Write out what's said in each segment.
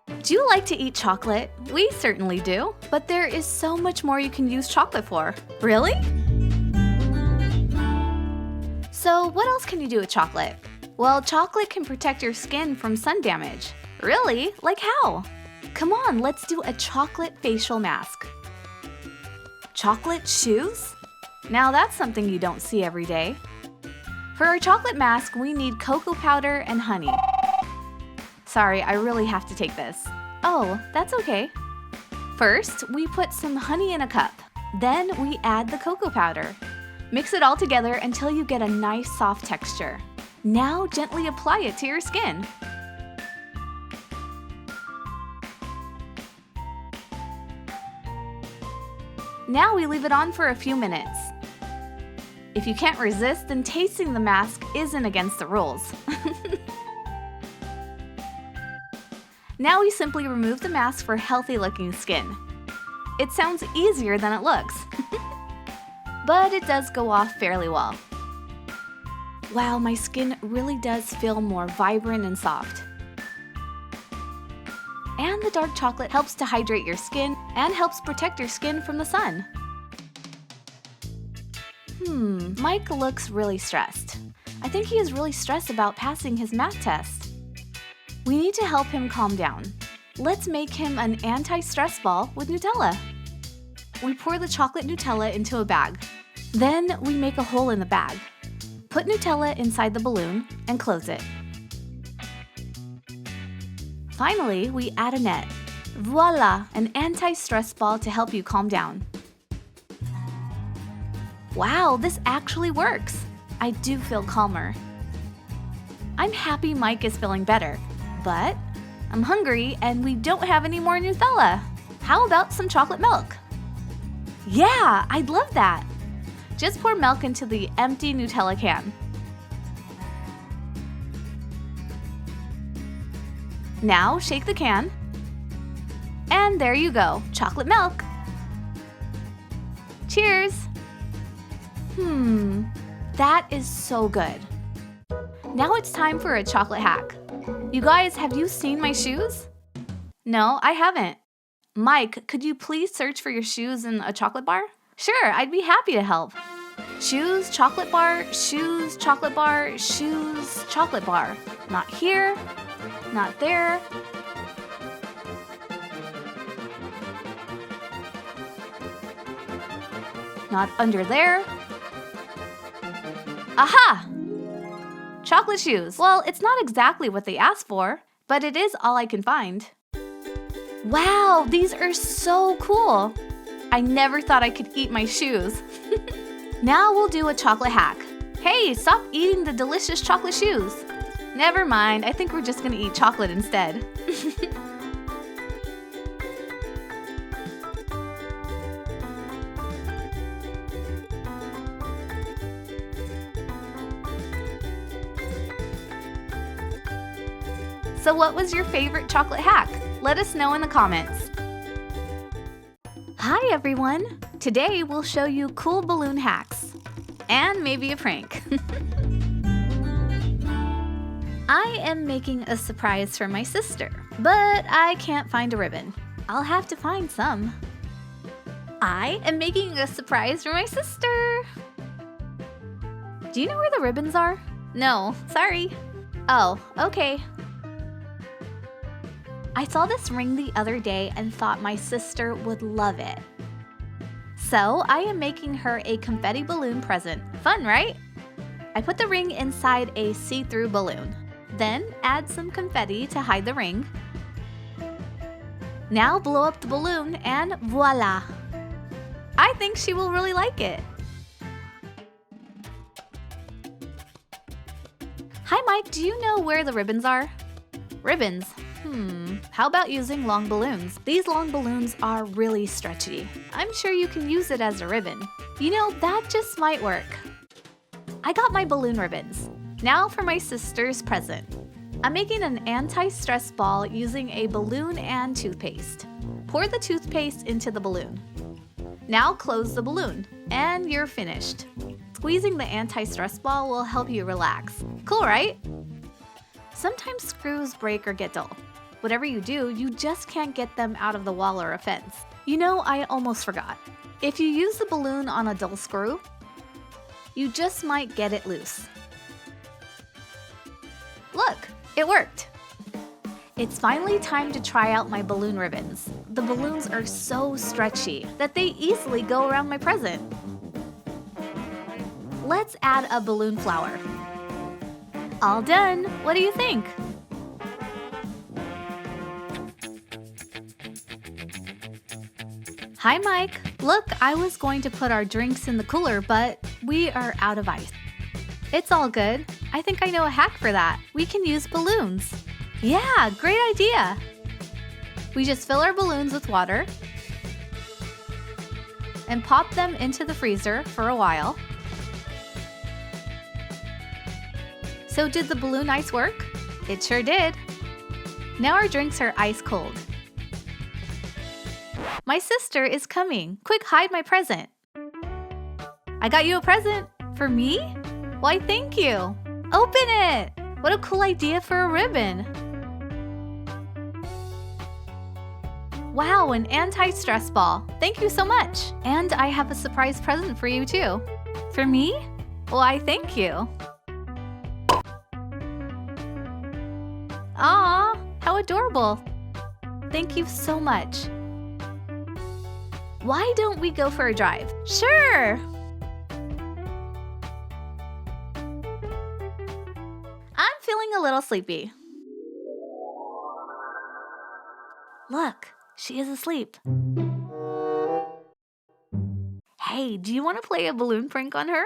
Do you like to eat chocolate? We certainly do, but there is so much more you can use chocolate for. Really? So what else can you do with chocolate? Well, chocolate can protect your skin from sun damage. Really? Like how? Come on, let's do a chocolate facial mask. Chocolate shoes? Now that's something you don't see every day. For our chocolate mask, we need cocoa powder and honey. Sorry, I really have to take this. Oh, that's okay. First, we put some honey in a cup. Then we add the cocoa powder. Mix it all together until you get a nice soft texture. Now gently apply it to your skin. Now we leave it on for a few minutes. If you can't resist, then tasting the mask isn't against the rules. Now we simply remove the mask for healthy-looking skin. It sounds easier than it looks. But it does go off fairly well. Wow, my skin really does feel more vibrant and soft. And the dark chocolate helps to hydrate your skin and helps protect your skin from the sun. Mike looks really stressed. I think he is really stressed about passing his math test. We need to help him calm down. Let's make him an anti-stress ball with Nutella. We pour the chocolate Nutella into a bag. Then we make a hole in the bag. Put Nutella inside the balloon and close it. Finally, we add a net. Voila! An anti-stress ball to help you calm down. Wow, this actually works! I do feel calmer. I'm happy Mike is feeling better, but I'm hungry and we don't have any more Nutella. How about some chocolate milk? Yeah, I'd love that! Just pour milk into the empty Nutella can. Now shake the can. And there you go, chocolate milk. Cheers! That is so good. Now it's time for a chocolate hack. You guys, have you seen my shoes? No, I haven't. Mike, could you please search for your shoes in a chocolate bar? Sure, I'd be happy to help. Shoes, chocolate bar, shoes, chocolate bar, shoes, chocolate bar. Not here, not there. Not under there. Aha! Chocolate shoes. Well, it's not exactly what they asked for, but it is all I can find. Wow, these are so cool. I never thought I could eat my shoes. Now we'll do a chocolate hack. Hey, stop eating the delicious chocolate shoes. Never mind, I think we're just gonna eat chocolate instead. So what was your favorite chocolate hack? Let us know in the comments. Hi everyone! Today we'll show you cool balloon hacks. And maybe a prank. I am making a surprise for my sister, but I can't find a ribbon. I'll have to find some. I am making a surprise for my sister! Do you know where the ribbons are? No, sorry. Oh, okay. I saw this ring the other day and thought my sister would love it. So I am making her a confetti balloon present. Fun, right? I put the ring inside a see-through balloon. Then add some confetti to hide the ring. Now blow up the balloon and voila! I think she will really like it. Hi Mike, do you know where the ribbons are? Ribbons? How about using long balloons? These long balloons are really stretchy. I'm sure you can use it as a ribbon. You know, that just might work. I got my balloon ribbons. Now for my sister's present. I'm making an anti-stress ball using a balloon and toothpaste. Pour the toothpaste into the balloon. Now close the balloon, and you're finished. Squeezing the anti-stress ball will help you relax. Cool, right? Sometimes screws break or get dull. Whatever you do, you just can't get them out of the wall or a fence. You know, I almost forgot. If you use the balloon on a dull screw, you just might get it loose. Look, it worked! It's finally time to try out my balloon ribbons. The balloons are so stretchy that they easily go around my present. Let's add a balloon flower. All done! What do you think? Hi, Mike. Look, I was going to put our drinks in the cooler, but we are out of ice. It's all good. I think I know a hack for that. We can use balloons. Yeah, great idea. We just fill our balloons with water and pop them into the freezer for a while. So did the balloon ice work? It sure did. Now our drinks are ice cold. My sister is coming. Quick, hide my present. I got you a present. For me? Why, thank you. Open it. What a cool idea for a ribbon. Wow, an anti-stress ball. Thank you so much. And I have a surprise present for you too. For me? Why, thank you. Aw, how adorable. Thank you so much. Why don't we go for a drive? Sure! I'm feeling a little sleepy. Look, she is asleep. Hey, do you want to play a balloon prank on her?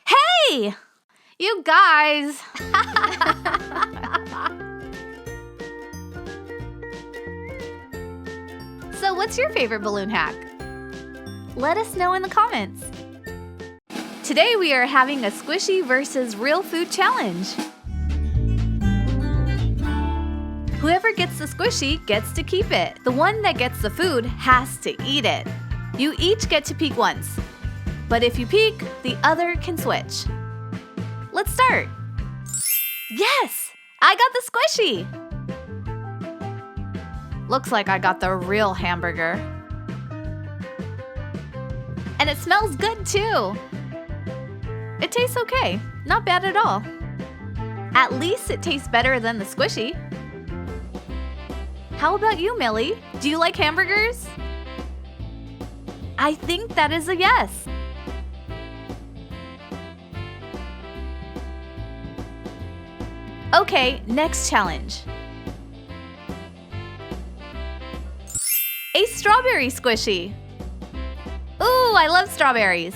Hey! You guys! So what's your favorite balloon hack? Let us know in the comments. Today we are having a squishy versus real food challenge. Whoever gets the squishy gets to keep it. The one that gets the food has to eat it. You each get to peek once. But if you peek, the other can switch. Let's start. Yes! I got the squishy! Looks like I got the real hamburger. And it smells good too. It tastes okay. Not bad at all. At least it tastes better than the squishy. How about you, Millie? Do you like hamburgers? I think that is a yes. Okay, next challenge. A strawberry squishy. Ooh, I love strawberries.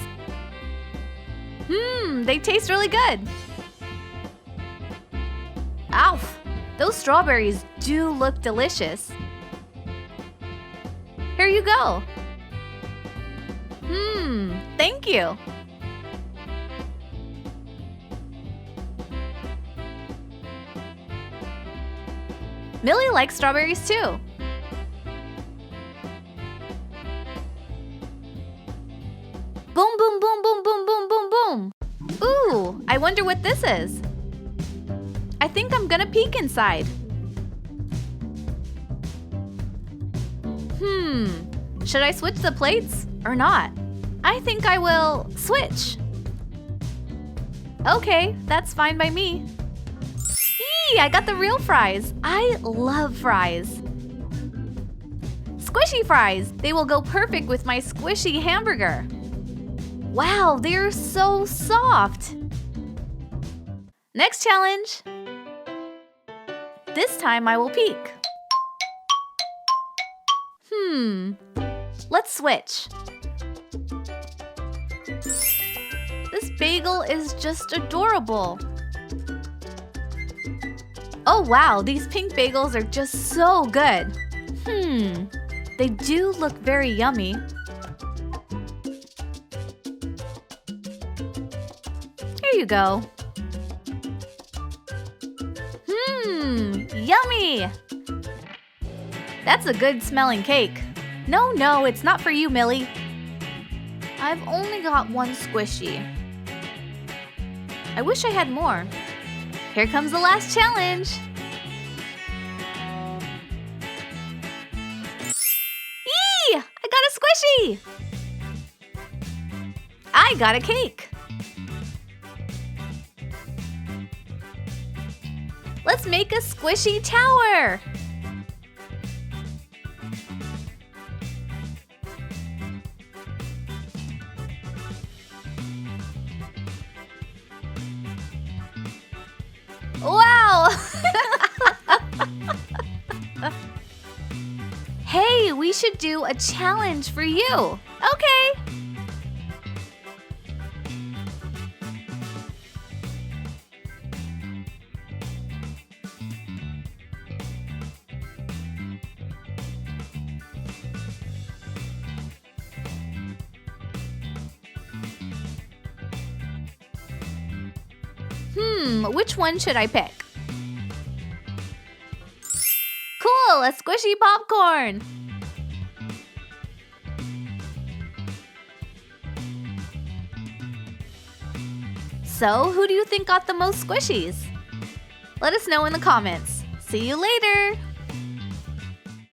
They taste really good. Ouch, those strawberries do look delicious. Here you go. Thank you. Millie likes strawberries too. Boom, boom, boom, boom, boom, boom, boom, boom. Ooh, I wonder what this is. I think I'm gonna peek inside. Should I switch the plates or not? I think I will switch. Okay, that's fine by me. Eee, I got the real fries. I love fries. Squishy fries. They will go perfect with my squishy hamburger. Wow, they're so soft. Next challenge. This time I will peek. Let's switch. This bagel is just adorable. Oh wow, these pink bagels are just so good. They do look very yummy. Here you go. Yummy! That's a good smelling cake. No, it's not for you, Millie. I've only got one squishy. I wish I had more. Here comes the last challenge. Yee! I got a squishy! I got a cake. Let's make a squishy tower. Wow! Hey, we should do a challenge for you. Okay. Which one should I pick? Cool, a squishy popcorn. So, who do you think got the most squishies? Let us know in the comments. See you later!